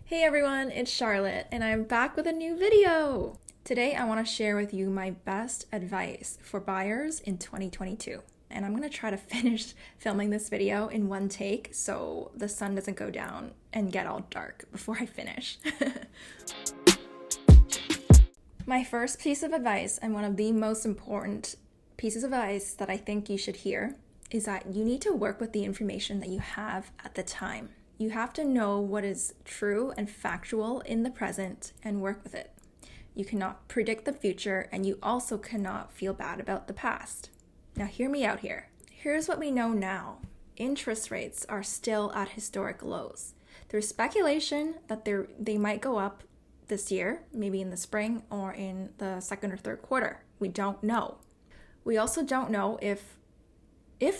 Hey everyone, it's Charlotte, and I'm back with a new video. Today I want to share with you my best advice for buyers in 2022. And I'm going to try to finish filming this video in one take so the sun doesn't go down and get all dark before I finish. My first piece of advice, and one of the most important pieces of advice that I think you should hear, is that you need to work with the information that you have at the time. You have to know what is true and factual in the present and work with it. You cannot predict the future, and you also cannot feel bad about the past. Now hear me out here. Here's what we know now. Interest rates are still at historic lows. There's speculation that they might go up this year, maybe in the spring or in the second or third quarter. We don't know. We also don't know if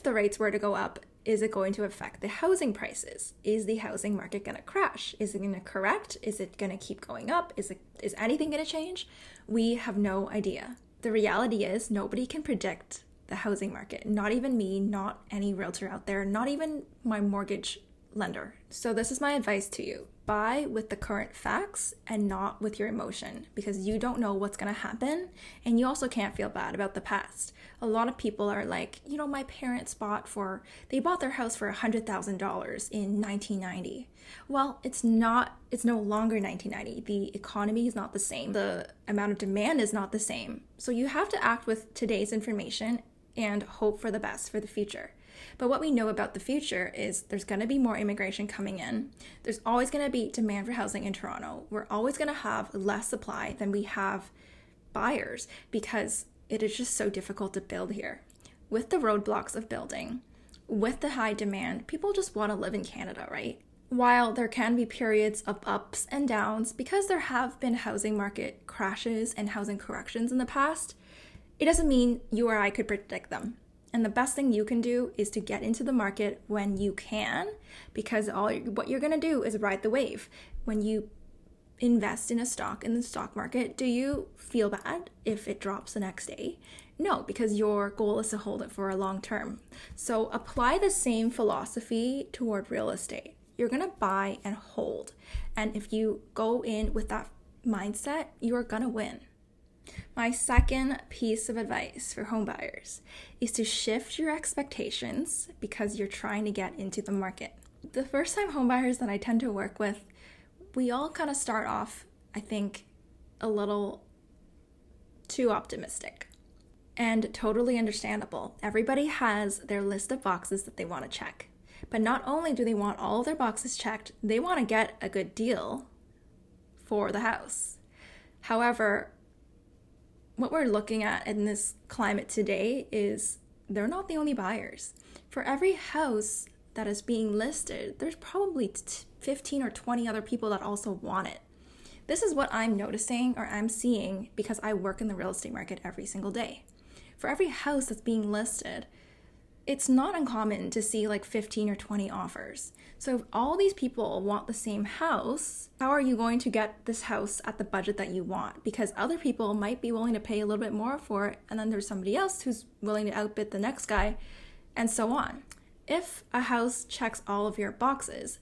the rates were to go up, is it going to affect the housing prices? Is the housing market going to crash? Is it going to correct? Is it going to keep going up? Is anything going to change? We have no idea. The reality is nobody can predict the housing market. Not even me, not any realtor out there, not even my mortgage lender. So this is my advice to you. Buy with the current facts and not with your emotion, because you don't know what's going to happen, and you also can't feel bad about the past. A lot of people are like, my parents bought their house for $100,000 in 1990. Well, it's no longer 1990. The economy is not the same. The amount of demand is not the same. So you have to act with today's information and hope for the best for the future. But what we know about the future is there's going to be more immigration coming in. There's always going to be demand for housing in Toronto. We're always going to have less supply than we have buyers because it is just so difficult to build here. With the roadblocks of building, with the high demand, people just want to live in Canada, right? While there can be periods of ups and downs because there have been housing market crashes and housing corrections in the past, it doesn't mean you or I could predict them. And the best thing you can do is to get into the market when you can, because what you're going to do is ride the wave. When you invest in a stock in the stock market, do you feel bad if it drops the next day? No, because your goal is to hold it for a long term. So apply the same philosophy toward real estate. You're going to buy and hold. And if you go in with that mindset, you are going to win. My second piece of advice for home buyers is to shift your expectations because you're trying to get into the market. The first-time home buyers that I tend to work with, we all kind of start off, I think, a little too optimistic, and totally understandable. Everybody has their list of boxes that they want to check. But not only do they want all of their boxes checked, they want to get a good deal for the house. However, what we're looking at in this climate today is they're not the only buyers. For every house that is being listed, there's probably 15 or 20 other people that also want it. This is what I'm noticing or I'm seeing because I work in the real estate market every single day. For every house that's being listed, it's not uncommon to see like 15 or 20 offers. So if all these people want the same house, how are you going to get this house at the budget that you want? Because other people might be willing to pay a little bit more for it, and then there's somebody else who's willing to outbid the next guy, and so on. If a house checks all of your boxes,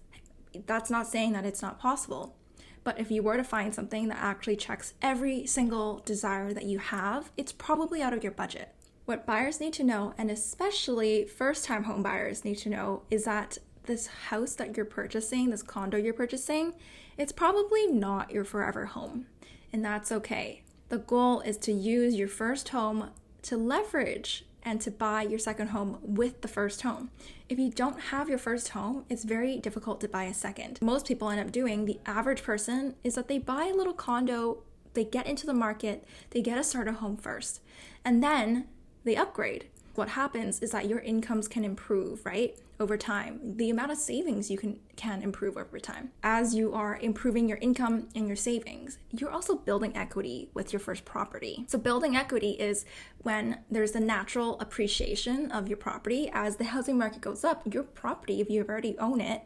that's not saying that it's not possible. But if you were to find something that actually checks every single desire that you have, it's probably out of your budget. What buyers need to know, and especially first-time home buyers need to know, is that this house that you're purchasing, this condo you're purchasing, it's probably not your forever home, and that's okay. The goal is to use your first home to leverage and to buy your second home with the first home. If you don't have your first home, it's very difficult to buy a second. Most people end up doing, the average person, is that they buy a little condo, they get into the market, they get a starter home first, and then they upgrade. What happens is that your incomes can improve, right, over time. The amount of savings you can improve over time. As you are improving your income and your savings, you're also building equity with your first property. So building equity is when there's the natural appreciation of your property. As the housing market goes up, your property, if you already own it,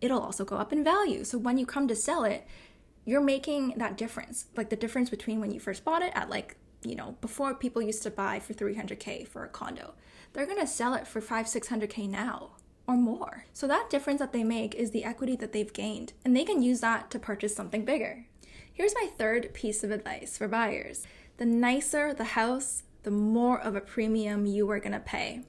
it'll also go up in value. So when you come to sell it, you're making that difference. Like the difference between when you first bought it at before people used to buy for $300K for a condo, they're going to sell it for $500-600K now. or more. So that difference that they make is the equity that they've gained, and they can use that to purchase something bigger. Here's my third piece of advice for buyers. The nicer the house, the more of a premium you are gonna pay.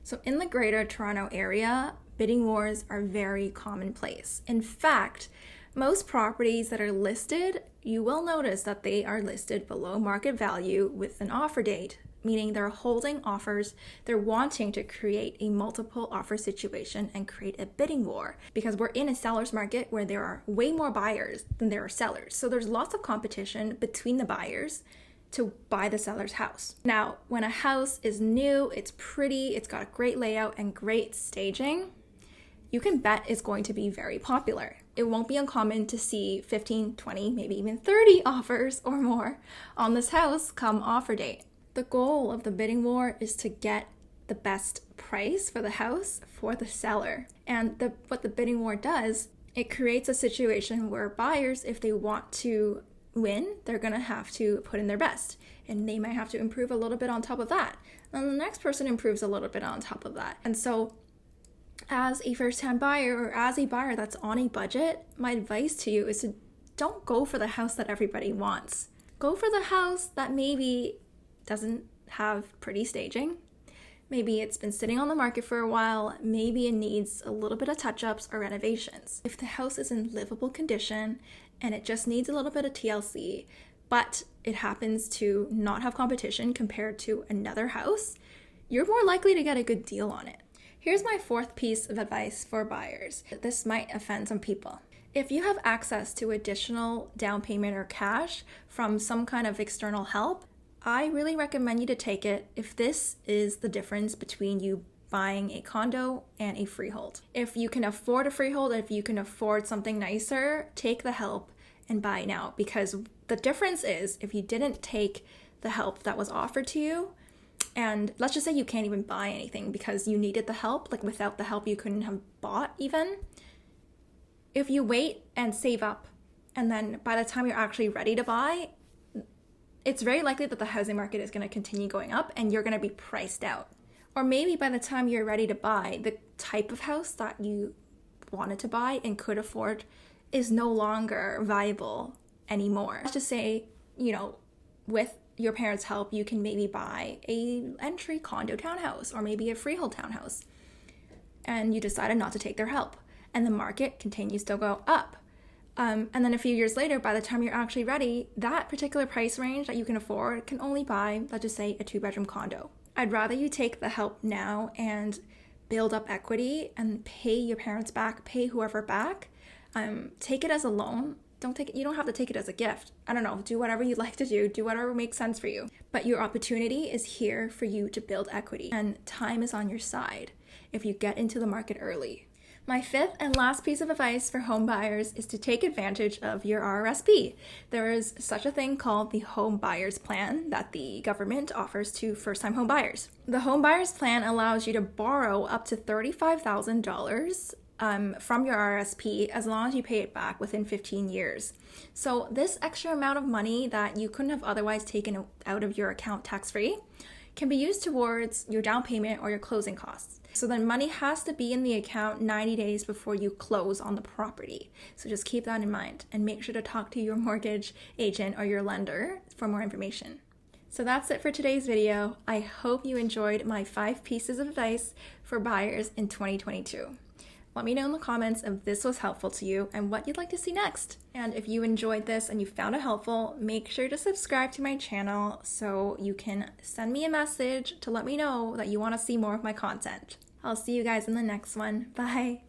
So in the Greater Toronto area, bidding wars are very commonplace. In fact, most properties that are listed, you will notice that they are listed below market value with an offer date, meaning they're holding offers, they're wanting to create a multiple offer situation and create a bidding war, because we're in a seller's market where there are way more buyers than there are sellers. So there's lots of competition between the buyers to buy the seller's house. Now, when a house is new, it's pretty, it's got a great layout and great staging, you can bet it's going to be very popular. It won't be uncommon to see 15, 20, maybe even 30 offers or more on this house come offer date. The goal of the bidding war is to get the best price for the house for the seller. And what the bidding war does, it creates a situation where buyers, if they want to win, they're gonna have to put in their best. And they might have to improve a little bit on top of that. And the next person improves a little bit on top of that. And so as a first-time buyer or as a buyer that's on a budget, my advice to you is to don't go for the house that everybody wants. Go for the house that maybe doesn't have pretty staging. Maybe it's been sitting on the market for a while. Maybe it needs a little bit of touch-ups or renovations. If the house is in livable condition and it just needs a little bit of TLC, but it happens to not have competition compared to another house, you're more likely to get a good deal on it. Here's my fourth piece of advice for buyers. This might offend some people. If you have access to additional down payment or cash from some kind of external help, I really recommend you to take it if this is the difference between you buying a condo and a freehold. If you can afford a freehold, if you can afford something nicer, take the help and buy now, because the difference is if you didn't take the help that was offered to you, and let's just say you can't even buy anything because you needed the help, like without the help you couldn't have bought even. If you wait and save up, and then by the time you're actually ready to buy, it's very likely that the housing market is going to continue going up and you're going to be priced out. Or maybe by the time you're ready to buy, the type of house that you wanted to buy and could afford is no longer viable anymore. Let's just say, with your parents' help, you can maybe buy a entry condo townhouse or maybe a freehold townhouse, and you decided not to take their help, and the market continues to go up. And then a few years later, by the time you're actually ready, that particular price range that you can afford can only buy, let's just say, a 2-bedroom condo. I'd rather you take the help now and build up equity and pay your parents back, pay whoever back. Take it as a loan. You don't have to take it as a gift. I don't know, do whatever you'd like to do whatever makes sense for you. But your opportunity is here for you to build equity, and time is on your side if you get into the market early. My fifth and last piece of advice for home buyers is to take advantage of your RRSP. There is such a thing called the Home Buyers Plan that the government offers to first-time home buyers. The Home Buyers Plan allows you to borrow up to $35,000 from your RRSP as long as you pay it back within 15 years. So this extra amount of money that you couldn't have otherwise taken out of your account tax-free can be used towards your down payment or your closing costs. So then money has to be in the account 90 days before you close on the property. So just keep that in mind and make sure to talk to your mortgage agent or your lender for more information. So that's it for today's video. I hope you enjoyed my 5 pieces of advice for buyers in 2022. Let me know in the comments if this was helpful to you and what you'd like to see next. And if you enjoyed this and you found it helpful, make sure to subscribe to my channel so you can send me a message to let me know that you want to see more of my content. I'll see you guys in the next one. Bye!